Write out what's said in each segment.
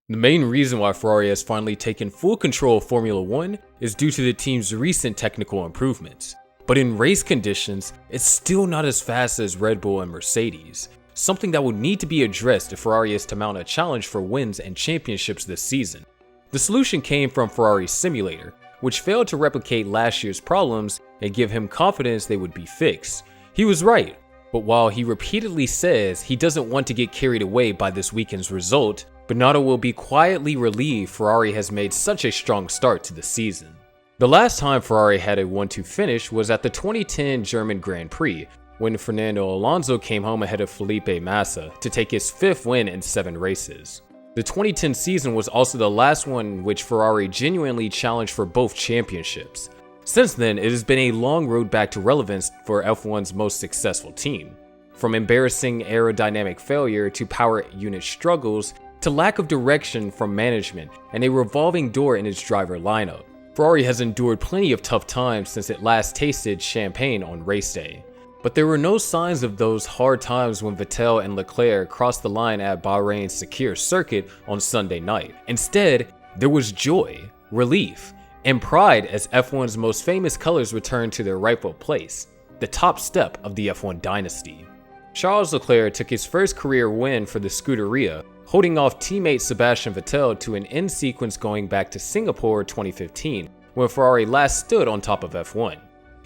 The main reason why Ferrari has finally taken full control of Formula 1 is due to the team's recent technical improvements. But in race conditions, it's still not as fast as Red Bull and Mercedes, something that would need to be addressed if Ferrari is to mount a challenge for wins and championships this season. The solution came from Ferrari's simulator, which failed to replicate last year's problems and give him confidence they would be fixed. He was right, but while he repeatedly says he doesn't want to get carried away by this weekend's result, Bernardo will be quietly relieved Ferrari has made such a strong start to the season. The last time Ferrari had a 1-2 finish was at the 2010 German Grand Prix, when Fernando Alonso came home ahead of Felipe Massa to take his 5th win in 7 races. The 2010 season was also the last one in which Ferrari genuinely challenged for both championships. Since then, it has been a long road back to relevance for F1's most successful team. From embarrassing aerodynamic failure to power unit struggles, to lack of direction from management and a revolving door in its driver lineup, Ferrari has endured plenty of tough times since it last tasted champagne on race day. But there were no signs of those hard times when Vettel and Leclerc crossed the line at Bahrain's Sakir circuit on Sunday night. Instead, there was joy, relief, and pride as F1's most famous colors returned to their rightful place, the top step of the F1 dynasty. Charles Leclerc took his first career win for the Scuderia, holding off teammate Sebastian Vettel to an end sequence going back to Singapore 2015, when Ferrari last stood on top of F1.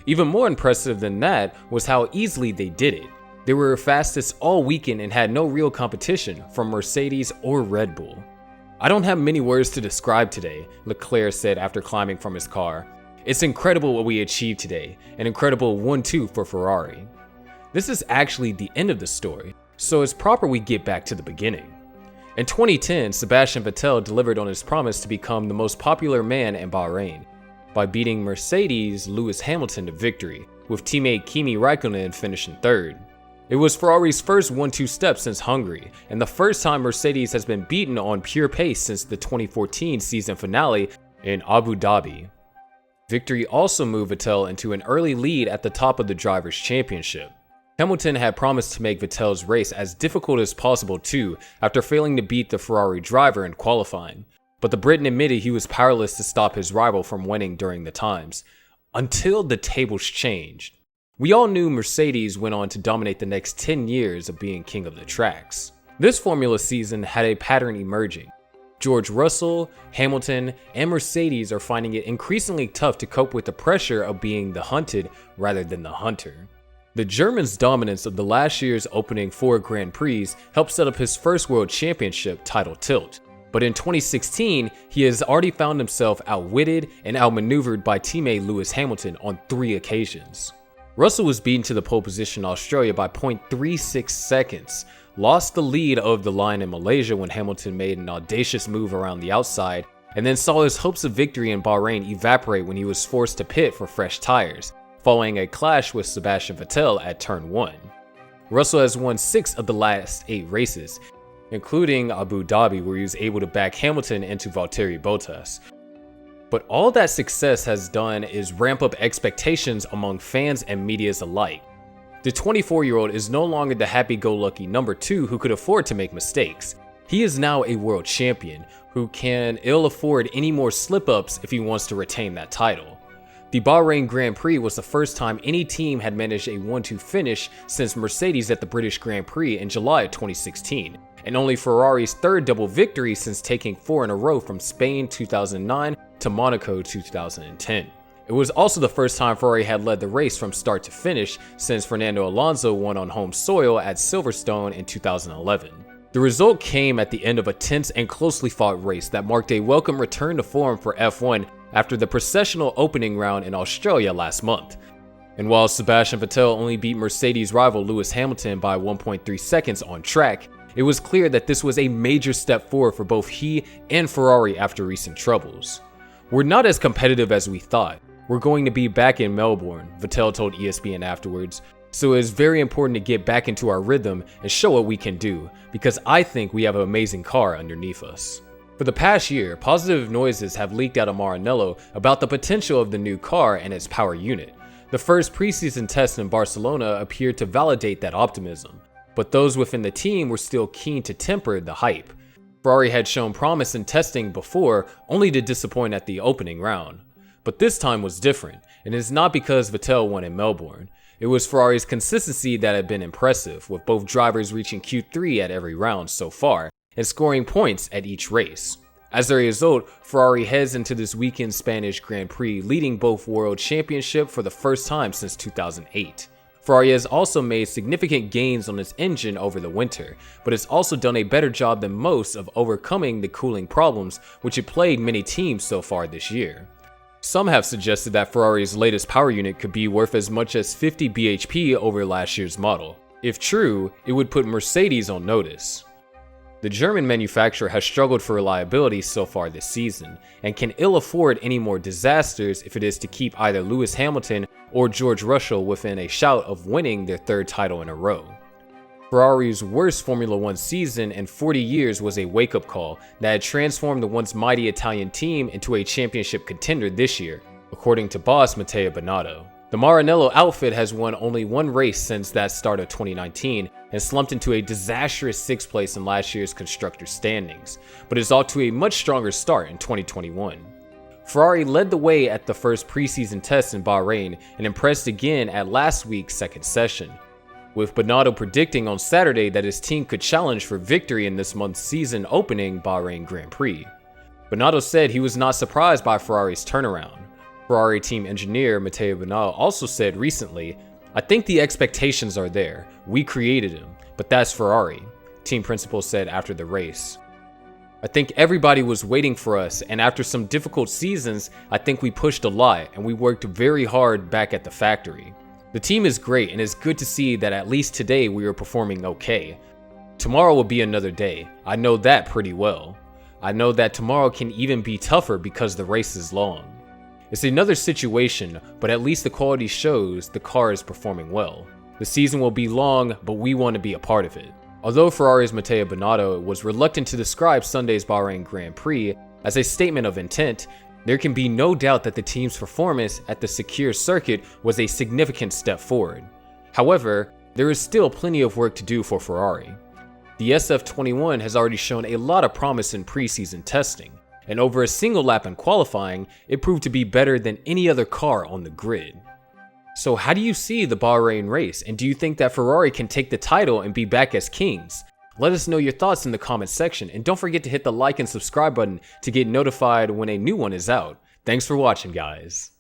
Even more impressive than that was how easily they did it. They were fastest all weekend and had no real competition from Mercedes or Red Bull. "I don't have many words to describe today," Leclerc said after climbing from his car. "It's incredible what we achieved today, an incredible 1-2 for Ferrari." This is actually the end of the story, so it's proper we get back to the beginning. In 2010, Sebastian Vettel delivered on his promise to become the most popular man in Bahrain by beating Mercedes' Lewis Hamilton to victory, with teammate Kimi Raikkonen finishing 3rd. It was Ferrari's first 1-2 step since Hungary, and the first time Mercedes has been beaten on pure pace since the 2014 season finale in Abu Dhabi. Victory also moved Vettel into an early lead at the top of the Drivers' Championship. Hamilton had promised to make Vettel's race as difficult as possible too, after failing to beat the Ferrari driver in qualifying. But the Briton admitted he was powerless to stop his rival from winning during the times. Until the tables changed. We all knew Mercedes went on to dominate the next 10 years of being king of the tracks. This Formula season had a pattern emerging. George Russell, Hamilton, and Mercedes are finding it increasingly tough to cope with the pressure of being the hunted rather than the hunter. The German's dominance of the last year's opening 4 Grand Prix helped set up his first world championship title tilt. But in 2016, he has already found himself outwitted and outmaneuvered by teammate Lewis Hamilton on 3 occasions. Russell was beaten to the pole position in Australia by 0.36 seconds, lost the lead of the line in Malaysia when Hamilton made an audacious move around the outside, and then saw his hopes of victory in Bahrain evaporate when he was forced to pit for fresh tires, following a clash with Sebastian Vettel at turn 1. Russell has won 6 of the last 8 races, including Abu Dhabi, where he was able to back Hamilton into Valtteri Bottas. But all that success has done is ramp up expectations among fans and medias alike. The 24-year-old is no longer the happy-go-lucky number 2 who could afford to make mistakes. He is now a world champion who can ill afford any more slip-ups if he wants to retain that title. The Bahrain Grand Prix was the first time any team had managed a 1-2 finish since Mercedes at the British Grand Prix in July of 2016, and only Ferrari's 3rd double victory since taking 4 in a row from Spain 2009 to Monaco 2010. It was also the first time Ferrari had led the race from start to finish since Fernando Alonso won on home soil at Silverstone in 2011. The result came at the end of a tense and closely fought race that marked a welcome return to form for F1 after the processional opening round in Australia last month. And while Sebastian Vettel only beat Mercedes rival Lewis Hamilton by 1.3 seconds on track, it was clear that this was a major step forward for both he and Ferrari after recent troubles. "We're not as competitive as we thought. We're going to be back in Melbourne," Vettel told ESPN afterwards. "So it is very important to get back into our rhythm and show what we can do, because I think we have an amazing car underneath us." For the past year, positive noises have leaked out of Maranello about the potential of the new car and its power unit. The first preseason test in Barcelona appeared to validate that optimism, but those within the team were still keen to temper the hype. Ferrari had shown promise in testing before, only to disappoint at the opening round. But this time was different, and it is not because Vettel won in Melbourne. It was Ferrari's consistency that had been impressive, with both drivers reaching Q3 at every round so far, and scoring points at each race. As a result, Ferrari heads into this weekend's Spanish Grand Prix leading both World Championship for the first time since 2008. Ferrari has also made significant gains on its engine over the winter, but has also done a better job than most of overcoming the cooling problems which have plagued many teams so far this year. Some have suggested that Ferrari's latest power unit could be worth as much as 50 bhp over last year's model. If true, it would put Mercedes on notice. The German manufacturer has struggled for reliability so far this season, and can ill afford any more disasters if it is to keep either Lewis Hamilton or George Russell within a shout of winning their third title in a row. Ferrari's worst Formula One season in 40 years was a wake-up call that had transformed the once mighty Italian team into a championship contender this year, according to boss Matteo Binotto. The Maranello outfit has won only one race since that start of 2019 and slumped into a disastrous 6th place in last year's constructors standings, but is off to a much stronger start in 2021. Ferrari led the way at the first preseason test in Bahrain and impressed again at last week's second session, with Binotto predicting on Saturday that his team could challenge for victory in this month's season opening Bahrain Grand Prix. Binotto said he was not surprised by Ferrari's turnaround. Ferrari team engineer Matteo Binotto also said recently, "I think the expectations are there. We created them, but that's Ferrari," team principal said after the race. "I think everybody was waiting for us, and after some difficult seasons, I think we pushed a lot and we worked very hard back at the factory. The team is great, and it's good to see that at least today we are performing okay. Tomorrow will be another day. I know that pretty well. I know that tomorrow can even be tougher because the race is long. It's another situation, but at least the quality shows the car is performing well. The season will be long, but we want to be a part of it." Although Ferrari's Matteo Binotto was reluctant to describe Sunday's Bahrain Grand Prix as a statement of intent, there can be no doubt that the team's performance at the secure circuit was a significant step forward. However, there is still plenty of work to do for Ferrari. The SF21 has already shown a lot of promise in preseason testing, and over a single lap in qualifying, it proved to be better than any other car on the grid. So how do you see the Bahrain race, and do you think that Ferrari can take the title and be back as kings? Let us know your thoughts in the comments section, and don't forget to hit the like and subscribe button to get notified when a new one is out. Thanks for watching, guys.